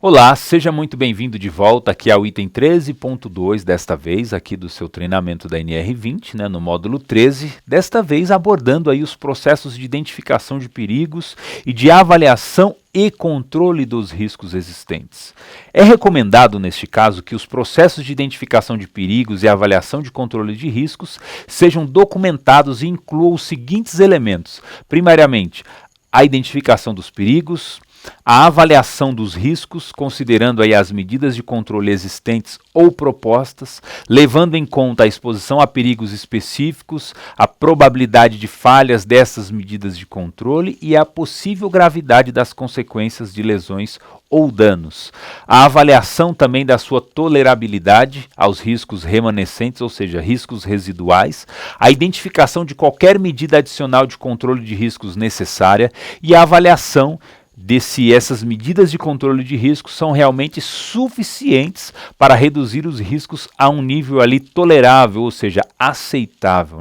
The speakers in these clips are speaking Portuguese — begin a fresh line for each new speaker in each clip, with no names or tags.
Olá, seja muito bem-vindo de volta aqui ao item 13.2, desta vez aqui do seu treinamento da NR20, no módulo 13, desta vez abordando aí os processos de identificação de perigos e de avaliação e controle dos riscos existentes. É recomendado, neste caso, que os processos de identificação de perigos e avaliação de controle de riscos sejam documentados e incluam os seguintes elementos. Primariamente, a identificação dos perigos, a avaliação dos riscos, considerando aí as medidas de controle existentes ou propostas, levando em conta a exposição a perigos específicos, a probabilidade de falhas dessas medidas de controle e a possível gravidade das consequências de lesões ou danos. A avaliação também da sua tolerabilidade aos riscos remanescentes, ou seja, riscos residuais, a identificação de qualquer medida adicional de controle de riscos necessária e a avaliação de se essas medidas de controle de risco são realmente suficientes para reduzir os riscos a um nível ali tolerável, ou seja, aceitável,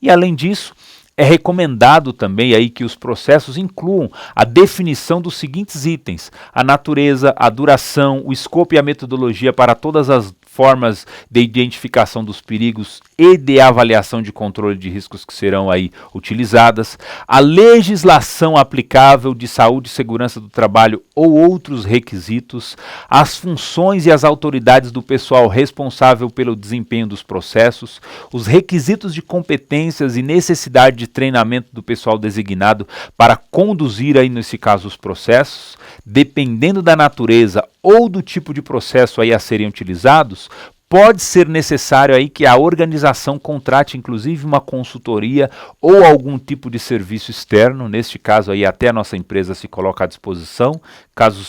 E além disso, é recomendado também aí que os processos incluam a definição dos seguintes itens: a natureza, a duração, o escopo e a metodologia para todas as formas de identificação dos perigos e de avaliação de controle de riscos que serão aí utilizadas, a legislação aplicável de saúde e segurança do trabalho ou outros requisitos, as funções e as autoridades do pessoal responsável pelo desempenho dos processos, os requisitos de competências e necessidade de treinamento do pessoal designado para conduzir aí nesse caso os processos, dependendo da natureza ou do tipo de processo aí a serem utilizados, pode ser necessário aí que a organização contrate inclusive uma consultoria ou algum tipo de serviço externo. Neste caso aí até a nossa empresa se coloca à disposição. Caso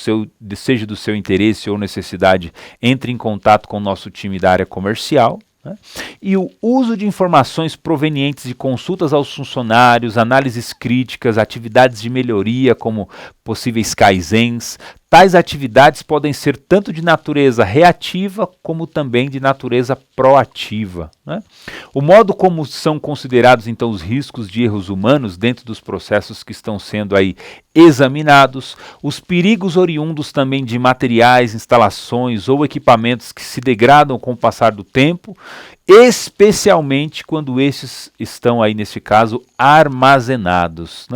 seja do seu interesse ou necessidade, entre em contato com o nosso time da área comercial. E o uso de informações provenientes de consultas aos funcionários, análises críticas, atividades de melhoria como possíveis kaizens. Tais atividades podem ser tanto de natureza reativa como também de natureza proativa. O modo como são considerados então os riscos de erros humanos dentro dos processos que estão sendo aí examinados, os perigos oriundos também de materiais, instalações ou equipamentos que se degradam com o passar do tempo, especialmente quando esses estão aí nesse caso armazenados,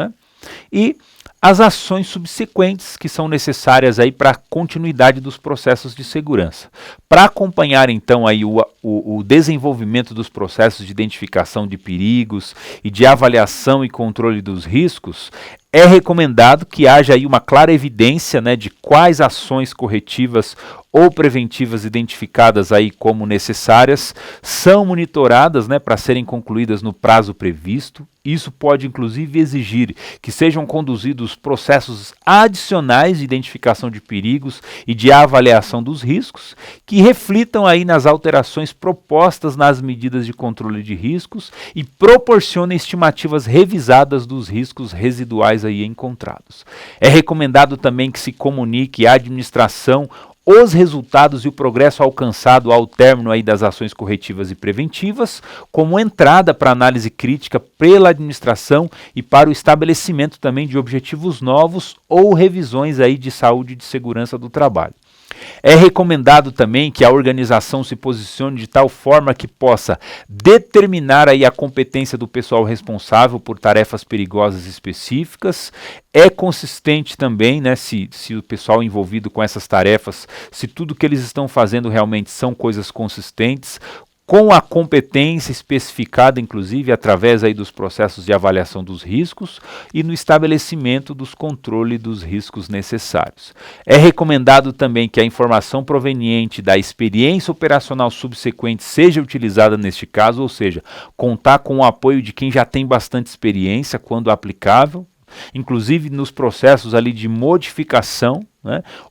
E as ações subsequentes que são necessárias aí para a continuidade dos processos de segurança. Para acompanhar então aí o desenvolvimento dos processos de identificação de perigos e de avaliação e controle dos riscos, é recomendado que haja aí uma clara evidência de quais ações corretivas ou preventivas identificadas aí como necessárias são monitoradas para serem concluídas no prazo previsto. Isso pode inclusive exigir que sejam conduzidos processos adicionais de identificação de perigos e de avaliação dos riscos, que reflitam aí nas alterações propostas nas medidas de controle de riscos e proporcionem estimativas revisadas dos riscos residuais aí encontrados. É recomendado também que se comunique à administração os resultados e o progresso alcançado ao término aí das ações corretivas e preventivas, como entrada para análise crítica pela administração e para o estabelecimento também de objetivos novos ou revisões aí de saúde e de segurança do trabalho. É recomendado também que a organização se posicione de tal forma que possa determinar aí a competência do pessoal responsável por tarefas perigosas específicas. É consistente também, se o pessoal envolvido com essas tarefas, se tudo que eles estão fazendo realmente são coisas consistentes, com a competência especificada, inclusive, através aí dos processos de avaliação dos riscos e no estabelecimento dos controles dos riscos necessários. É recomendado também que a informação proveniente da experiência operacional subsequente seja utilizada neste caso, ou seja, contar com o apoio de quem já tem bastante experiência quando aplicável, inclusive nos processos ali de modificação,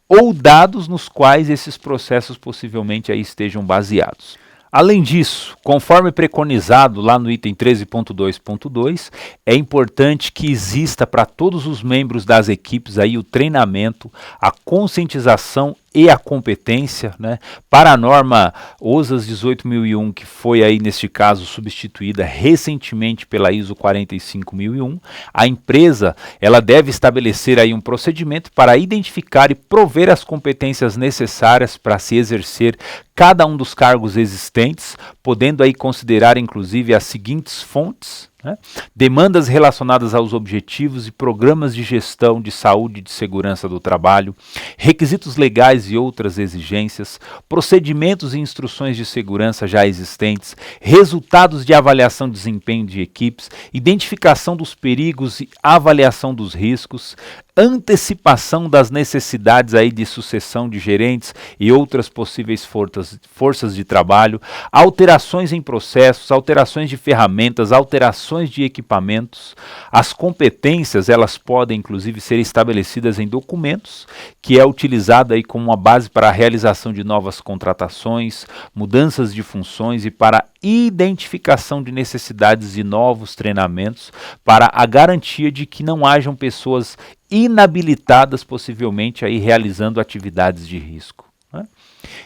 ou dados nos quais esses processos possivelmente aí estejam baseados. Além disso, conforme preconizado lá no item 13.2.2, é importante que exista para todos os membros das equipes aí o treinamento, a conscientização e a competência, né? Para a norma OSAS 18001, que foi aí neste caso substituída recentemente pela ISO 45001, a empresa ela deve estabelecer aí um procedimento para identificar e prover as competências necessárias para se exercer cada um dos cargos existentes, podendo aí considerar inclusive as seguintes fontes, né? Demandas relacionadas aos objetivos e programas de gestão de saúde e de segurança do trabalho, requisitos legais e outras exigências, procedimentos e instruções de segurança já existentes, resultados de avaliação de desempenho de equipes, identificação dos perigos e avaliação dos riscos, antecipação das necessidades aí de sucessão de gerentes e outras possíveis forças de trabalho, alterações em processos, alterações de ferramentas, alterações de equipamentos. As competências, elas podem inclusive ser estabelecidas em documentos, que é utilizado aí como uma base para a realização de novas contratações, mudanças de funções e para identificação de necessidades de novos treinamentos, para a garantia de que não hajam pessoas inabilitadas possivelmente aí realizando atividades de risco, né?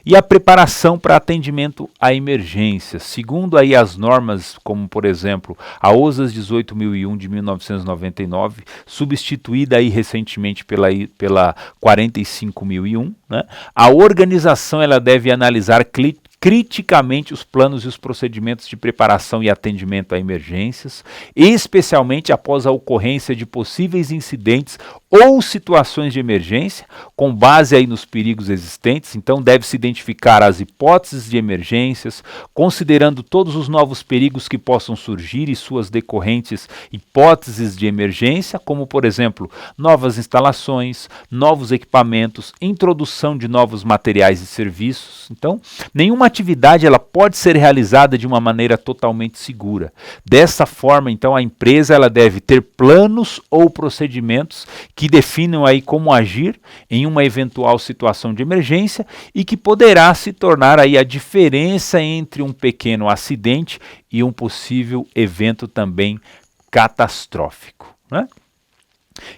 E a preparação para atendimento a emergências, segundo aí as normas, como por exemplo a OSAS 18001 de 1999, substituída aí recentemente pela 45001, né? A organização ela deve analisar criticamente os planos e os procedimentos de preparação e atendimento a emergências, especialmente após a ocorrência de possíveis incidentes ou situações de emergência, com base aí nos perigos existentes. Então deve-se identificar as hipóteses de emergências, considerando todos os novos perigos que possam surgir e suas decorrentes hipóteses de emergência, como por exemplo, novas instalações, novos equipamentos, introdução de novos materiais e serviços. Então, nenhuma atividade ela pode ser realizada de uma maneira totalmente segura. Dessa forma, então, a empresa ela deve ter planos ou procedimentos que definam aí como agir em uma eventual situação de emergência e que poderá se tornar aí a diferença entre um pequeno acidente e um possível evento também catastrófico, né?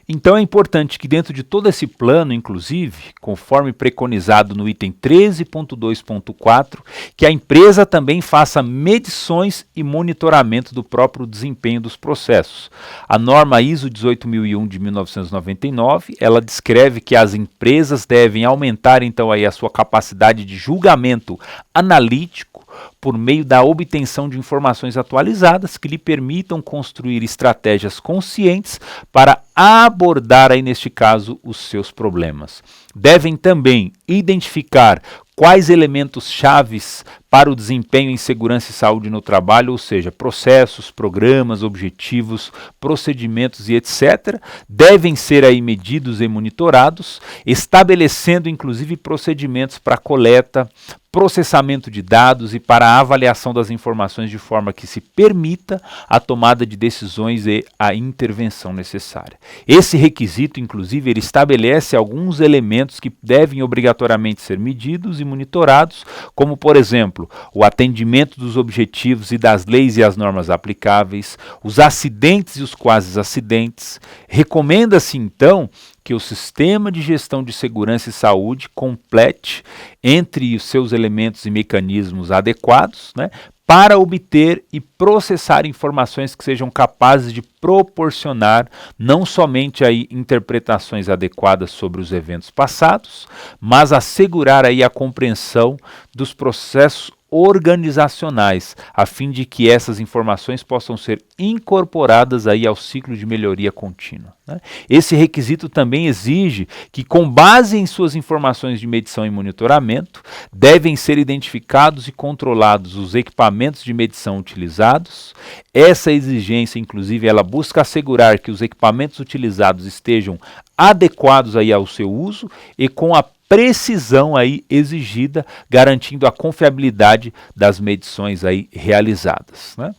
Então é importante que dentro de todo esse plano, inclusive, conforme preconizado no item 13.2.4, que a empresa também faça medições e monitoramento do próprio desempenho dos processos. A norma ISO 18001 de 1999, ela descreve que as empresas devem aumentar então aí a sua capacidade de julgamento analítico por meio da obtenção de informações atualizadas que lhe permitam construir estratégias conscientes para abordar aí neste caso os seus problemas. Devem também identificar quais elementos chaves para o desempenho em segurança e saúde no trabalho, ou seja, processos, programas, objetivos, procedimentos e etc., devem ser aí medidos e monitorados, estabelecendo inclusive procedimentos para coleta, processamento de dados e para a avaliação das informações de forma que se permita a tomada de decisões e a intervenção necessária. Esse requisito, inclusive, ele estabelece alguns elementos que devem obrigatoriamente ser medidos e monitorados, como, por exemplo, o atendimento dos objetivos e das leis e as normas aplicáveis, os acidentes e os quase acidentes. Recomenda-se, então, que o sistema de gestão de segurança e saúde complete entre os seus elementos e mecanismos adequados, né, para obter e processar informações que sejam capazes de proporcionar não somente aí interpretações adequadas sobre os eventos passados, mas assegurar aí a compreensão dos processos organizacionais, a fim de que essas informações possam ser incorporadas aí ao ciclo de melhoria contínua, né? Esse requisito também exige que, com base em suas informações de medição e monitoramento, devem ser identificados e controlados os equipamentos de medição utilizados. Essa exigência, inclusive, ela busca assegurar que os equipamentos utilizados estejam adequados aí ao seu uso e com a precisão aí exigida, garantindo a confiabilidade das medições aí realizadas, né?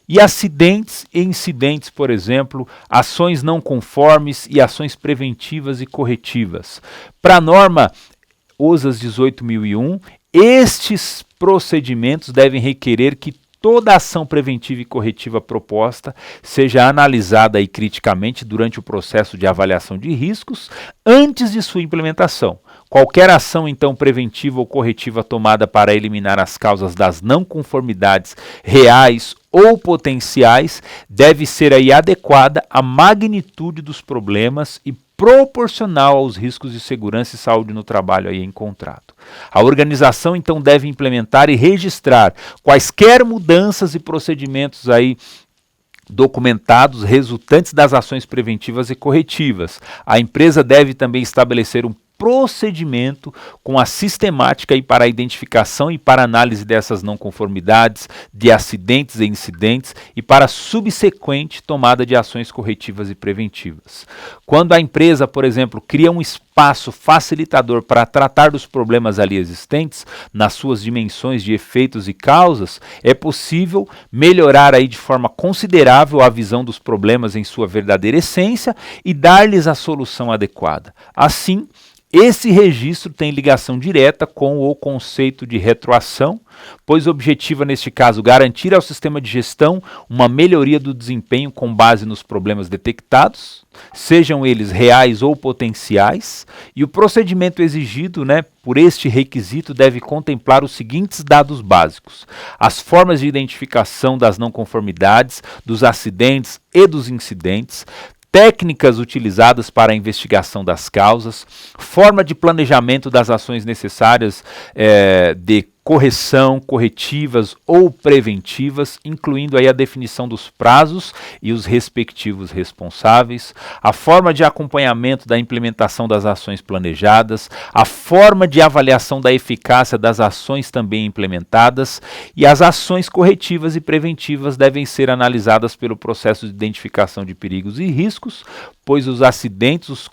E acidentes e incidentes, por exemplo, ações não conformes e ações preventivas e corretivas. Para a norma OSAS 18001, estes procedimentos devem requerer que toda ação preventiva e corretiva proposta seja analisada aí criticamente durante o processo de avaliação de riscos antes de sua implementação. Qualquer ação, então, preventiva ou corretiva tomada para eliminar as causas das não conformidades reais ou potenciais deve ser aí adequada à magnitude dos problemas e proporcional aos riscos de segurança e saúde no trabalho aí encontrado. A organização, então, deve implementar e registrar quaisquer mudanças e procedimentos aí documentados resultantes das ações preventivas e corretivas. A empresa deve também estabelecer um procedimento com a sistemática e para a identificação e para análise dessas não conformidades, de acidentes e incidentes e para a subsequente tomada de ações corretivas e preventivas. Quando a empresa, por exemplo, cria um espaço facilitador para tratar dos problemas ali existentes, nas suas dimensões de efeitos e causas, é possível melhorar aí de forma considerável a visão dos problemas em sua verdadeira essência e dar-lhes a solução adequada. Assim, esse registro tem ligação direta com o conceito de retroação, pois objetiva, neste caso, garantir ao sistema de gestão uma melhoria do desempenho com base nos problemas detectados, sejam eles reais ou potenciais, e o procedimento exigido, por este requisito deve contemplar os seguintes dados básicos: as formas de identificação das não conformidades, dos acidentes e dos incidentes, técnicas utilizadas para a investigação das causas, forma de planejamento das ações necessárias de correção, corretivas ou preventivas, incluindo aí a definição dos prazos e os respectivos responsáveis, a forma de acompanhamento da implementação das ações planejadas, a forma de avaliação da eficácia das ações também implementadas, e as ações corretivas e preventivas devem ser analisadas pelo processo de identificação de perigos e riscos, pois os acidentes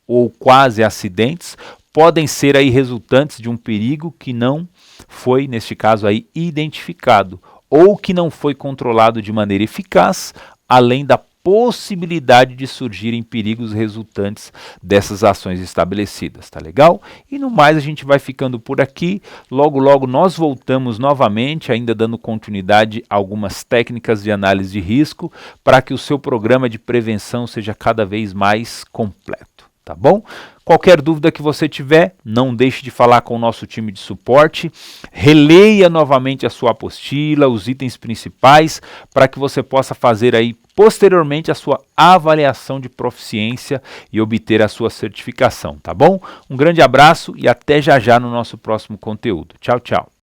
ou quase acidentes podem ser aí resultantes de um perigo que não foi, neste caso aí, identificado, ou que não foi controlado de maneira eficaz, além da possibilidade de surgirem perigos resultantes dessas ações estabelecidas, tá legal? E no mais a gente vai ficando por aqui, logo nós voltamos novamente, ainda dando continuidade a algumas técnicas de análise de risco, para que o seu programa de prevenção seja cada vez mais completo, tá bom? Qualquer dúvida que você tiver, não deixe de falar com o nosso time de suporte, releia novamente a sua apostila, os itens principais, para que você possa fazer aí posteriormente a sua avaliação de proficiência e obter a sua certificação, tá bom? Um grande abraço e até já no nosso próximo conteúdo. Tchau, tchau.